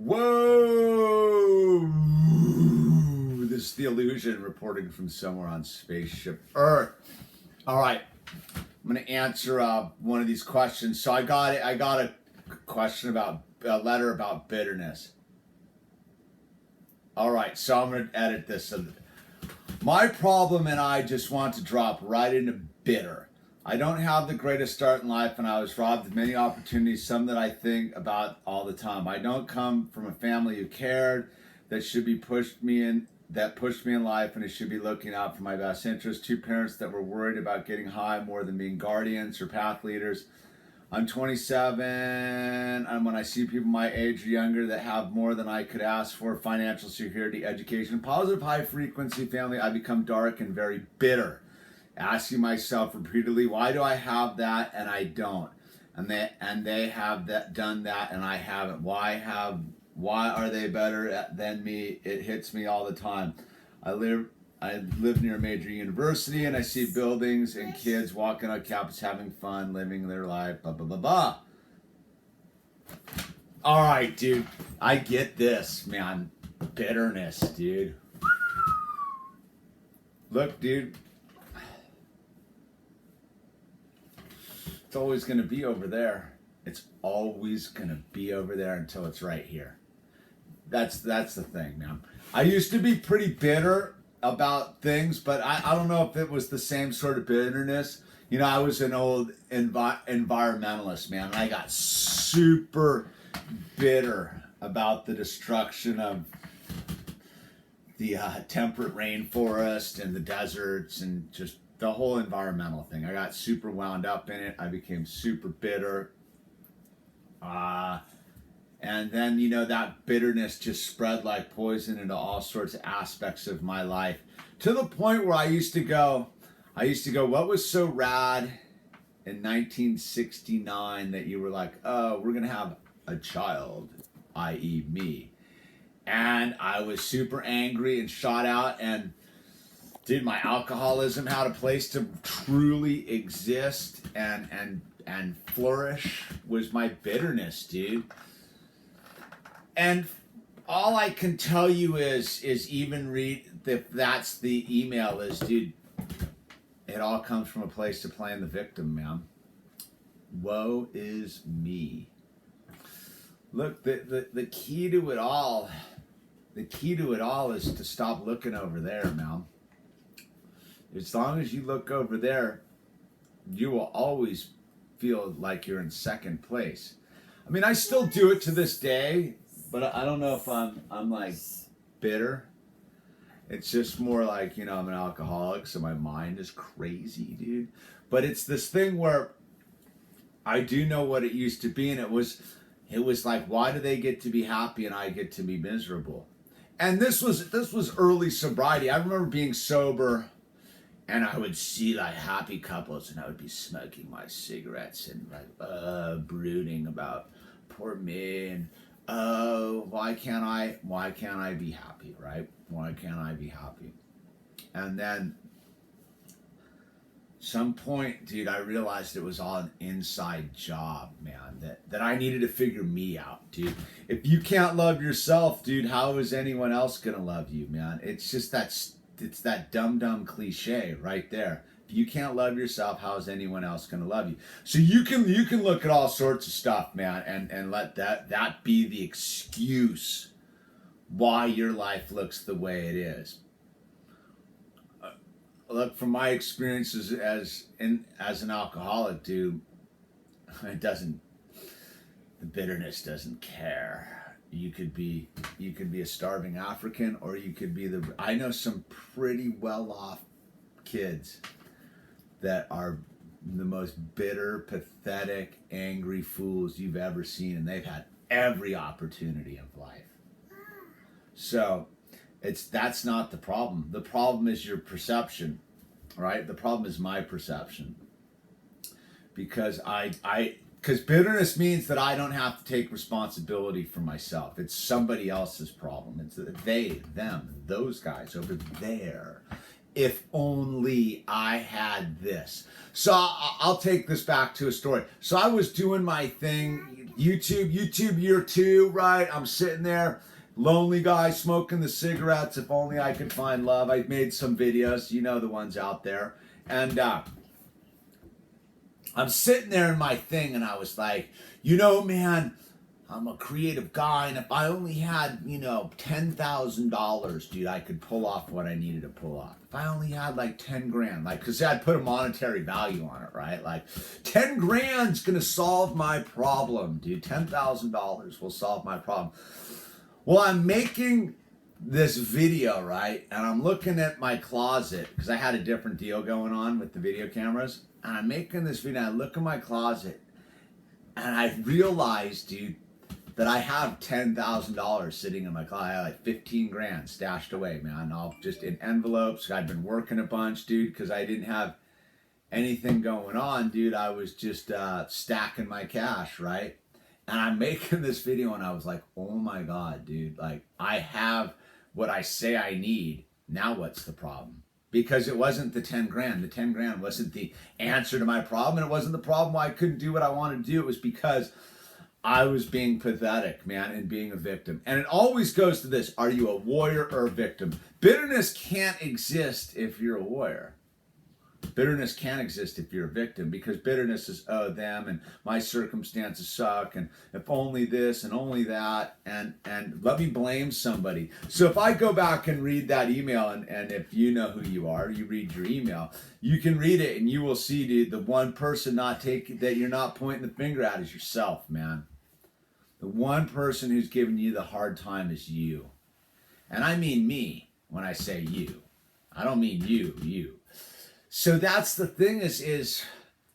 Whoa! This is the illusion reporting from somewhere on spaceship Earth. All right, I'm gonna answer one of these questions. So I got a question about a letter about bitterness. All right, so I'm gonna edit this. So my problem, and I just want to drop right into bitter. I don't have the greatest start in life, and I was robbed of many opportunities, some that I think about all the time. I don't come from a family who cared, that pushed me in life, and it should be looking out for my best interest. Two parents that were worried about getting high more than being guardians or path leaders. I'm 27, and when I see people my age or younger that have more than I could ask for, financial security, education, positive high frequency family, I become dark and very bitter, asking myself repeatedly, why do I have that and I don't? And they have done that and I haven't. Why are they better than me? It hits me all the time. I live near a major university, and I see buildings and kids walking on campus having fun, living their life, blah, blah, blah, blah. All right, dude. I get this, man. Bitterness, dude. Look, dude. It's always going to be over there. It's always going to be over there until it's right here. That's the thing, man. I used to be pretty bitter about things, but I don't know if it was the same sort of bitterness. You know, I was an old environmentalist, man. And I got super bitter about the destruction of the temperate rainforest and the deserts and just the whole environmental thing. I got super wound up in it. I became super bitter. And then, you know, that bitterness just spread like poison into all sorts of aspects of my life, to the point where I used to go, what was so rad in 1969 that you were like, oh, we're going to have a child, i.e. me. And I was super angry and shot out, and dude, my alcoholism had a place to truly exist and flourish was my bitterness, dude. And all I can tell you is even read, if that's the email, is, dude, it all comes from a place to playing the victim, man. Woe is me. Look, the key to it all, is to stop looking over there, man. As long as you look over there, you will always feel like you're in second place. I mean, I still do it to this day, but I don't know if I'm like bitter. It's just more like, you know, I'm an alcoholic, so my mind is crazy, dude. But it's this thing where I do know what it used to be, and it was like, why do they get to be happy and I get to be miserable? And this was early sobriety. I remember being sober, and I would see like happy couples, and I would be smoking my cigarettes and like brooding about poor me, and why can't I be happy, right? Why can't I be happy? And then some point, dude, I realized it was all an inside job, man, that I needed to figure me out, dude. If you can't love yourself, dude, how is anyone else gonna love you, man? It's just it's that dumb cliche right there. If you can't love yourself, how is anyone else going to love you? So you can look at all sorts of stuff, man, and let that be the excuse why your life looks the way it is. Look, from my experiences as an alcoholic, dude, the bitterness doesn't care. You could be a starving African, or you could be I know some pretty well-off kids that are the most bitter, pathetic, angry fools you've ever seen, and they've had every opportunity of life. So that's not the problem. The problem is your perception, right? The problem is my perception. Because because bitterness means that I don't have to take responsibility for myself. It's somebody else's problem. It's they, them, those guys over there if only I had this. So I'll take this back to a story. So I was doing my thing, YouTube year 2, right? I'm sitting there, lonely guy smoking the cigarettes. If only I could find love. I made some videos, you know, the ones out there. And I'm sitting there in my thing, and I was like, you know, man, I'm a creative guy, and if I only had, you know, $10,000, dude, I could pull off what I needed to pull off. If I only had like 10 grand, like, cause I'd put a monetary value on it, right? Like 10 grand's gonna solve my problem, dude. $10,000 will solve my problem. Well, I'm making this video, right? And I'm looking at my closet, because I had a different deal going on with the video cameras. And I'm making this video, and I look in my closet, and I realized, dude, that I have $10,000 sitting in my closet. I have like 15 grand stashed away, man. All just in envelopes. I'd been working a bunch, dude, because I didn't have anything going on, dude. I was just stacking my cash, right? And I'm making this video, and I was like, oh my God, dude. Like, I have what I say I need. Now what's the problem? Because it wasn't the 10 grand. The 10 grand wasn't the answer to my problem. And it wasn't the problem why I couldn't do what I wanted to do. It was because I was being pathetic, man, and being a victim. And it always goes to this. Are you a warrior or a victim? Bitterness can't exist if you're a warrior. Bitterness can't exist if you're a victim, because bitterness is, oh, them and my circumstances suck and if only this and only that, and let me blame somebody. So if I go back and read that email, and if you know who you are, you read your email, you can read it and you will see, dude, the one person that you're not pointing the finger at is yourself, man. The one person who's giving you the hard time is you. And I mean me when I say you. I don't mean you. So that's the thing is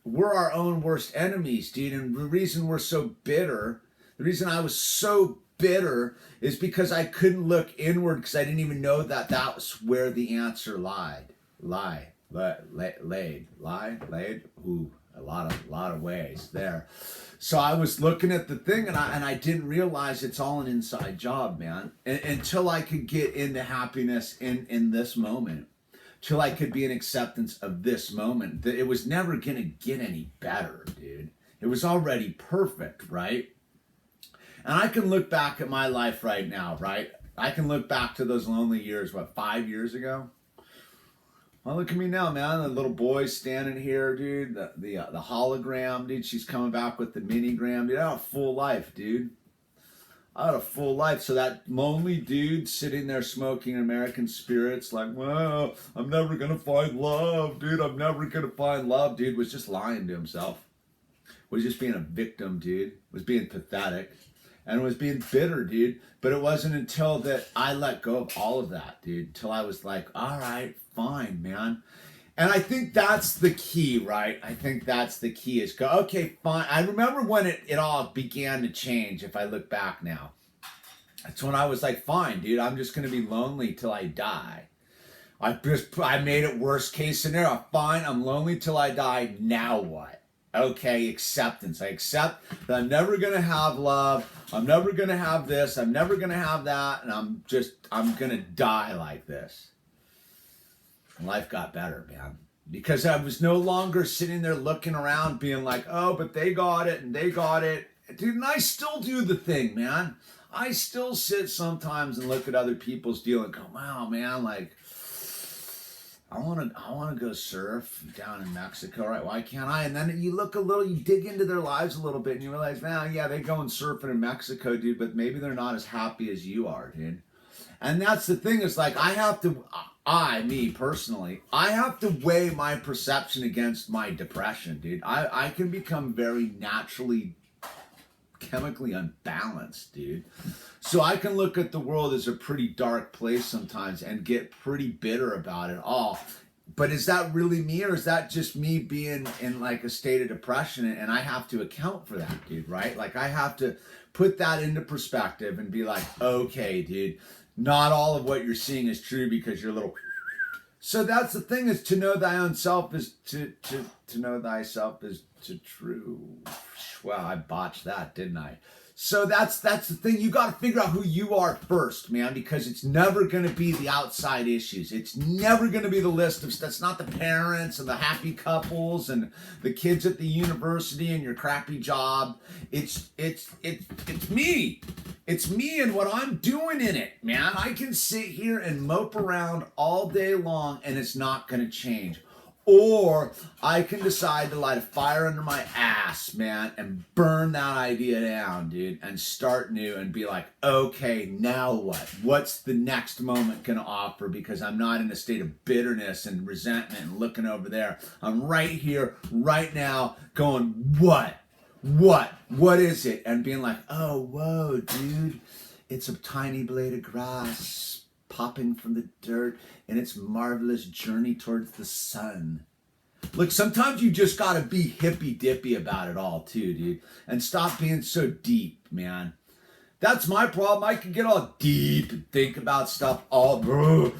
we're our own worst enemies, dude. And the reason we're so bitter, the reason I was so bitter is because I couldn't look inward, because I didn't even know that was where the answer laid. Ooh, a lot of ways there. So I was looking at the thing, and I didn't realize it's all an inside job, man. Until I could get into happiness in this moment. Till I could be in acceptance of this moment. It was never going to get any better, dude. It was already perfect, right? And I can look back at my life right now, right? I can look back to those lonely years, 5 years ago? Well, look at me now, man. The little boy's standing here, dude. The hologram, dude. She's coming back with the minigram, dude. I had a full life, dude. I had a full life. So that lonely dude sitting there smoking American Spirits, like, well, I'm never going to find love, dude. I'm never going to find love, dude, was just lying to himself. Was just being a victim, dude. Was being pathetic. And was being bitter, dude. But it wasn't until that I let go of all of that, dude. Until I was like, all right, fine, man. And I think that's the key, right? I think that's the key is go, okay, fine. I remember when it all began to change, if I look back now. That's when I was like, fine, dude, I'm just going to be lonely till I die. I made it worst case scenario. Fine, I'm lonely till I die. Now what? Okay, acceptance. I accept that I'm never going to have love. I'm never going to have this. I'm never going to have that. And I'm going to die like this. And life got better, man. Because I was no longer sitting there looking around being like, oh, but they got it and they got it. Dude, and I still do the thing, man. I still sit sometimes and look at other people's deal and go, wow, man, like, I want to go surf down in Mexico, right? Why can't I? And then you look you dig into their lives a little bit and you realize, man, yeah, they go and surfing in Mexico, dude, but maybe they're not as happy as you are, dude. And that's the thing, is like, me personally, I have to weigh my perception against my depression, dude. I can become very naturally chemically unbalanced, dude. So I can look at the world as a pretty dark place sometimes and get pretty bitter about it all. But is that really me, or is that just me being in like a state of depression, and I have to account for that, dude, right? Like I have to put that into perspective and be like, okay, dude, not all of what you're seeing is true because you're a little... So that's the thing, is to know thy own self is to know thyself is to true. Well, I botched that, didn't I? So that's the thing. You got to figure out who you are first, man, because it's never going to be the outside issues. It's never going to be the list of, that's not the parents and the happy couples and the kids at the university and your crappy job. It's me. It's me and what I'm doing in it, man. I can sit here and mope around all day long and it's not going to change. Or I can decide to light a fire under my ass, man, and burn that idea down, dude, and start new and be like, okay, now what? What's the next moment going to offer? Because I'm not in a state of bitterness and resentment and looking over there. I'm right here, right now, going, what? What is it? And being like, oh, whoa, dude, it's a tiny blade of grass popping from the dirt in its marvelous journey towards the sun. Look, sometimes you just gotta be hippy dippy about it all too, dude, and stop being so deep, man. That's my problem. I can get all deep and think about stuff all, dude,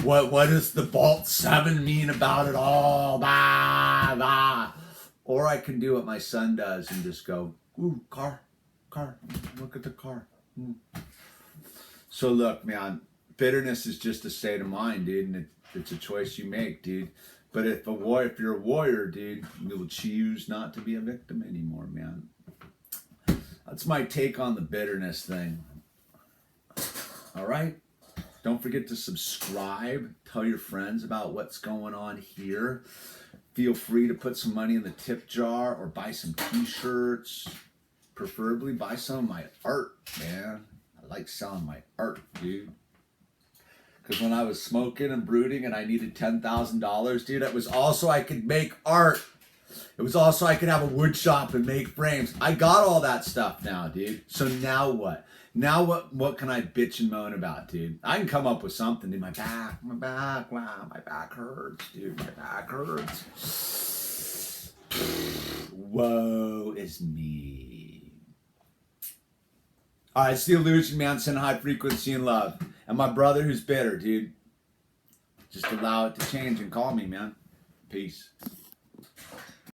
what does the Vault 7 mean about it all? Bah, bah. Or I can do what my son does and just go, ooh, car, look at the car. So look, man, bitterness is just a state of mind, dude, and it's a choice you make, dude. But if you're a warrior, dude, you will choose not to be a victim anymore, man. That's my take on the bitterness thing. All right? Don't forget to subscribe. Tell your friends about what's going on here. Feel free to put some money in the tip jar or buy some t-shirts. Preferably buy some of my art, man. I like selling my art, dude. Because when I was smoking and brooding and I needed $10,000, dude, it was also I could make art. It was also I could have a wood shop and make frames. I got all that stuff now, dude. So now what? Now what can I bitch and moan about, dude? I can come up with something, dude. My back, wow, my back hurts, dude. My back hurts. Woe is me. All right, it's the illusion, man. Send high frequency and love. And my brother who's bitter, dude. Just allow it to change and call me, man. Peace.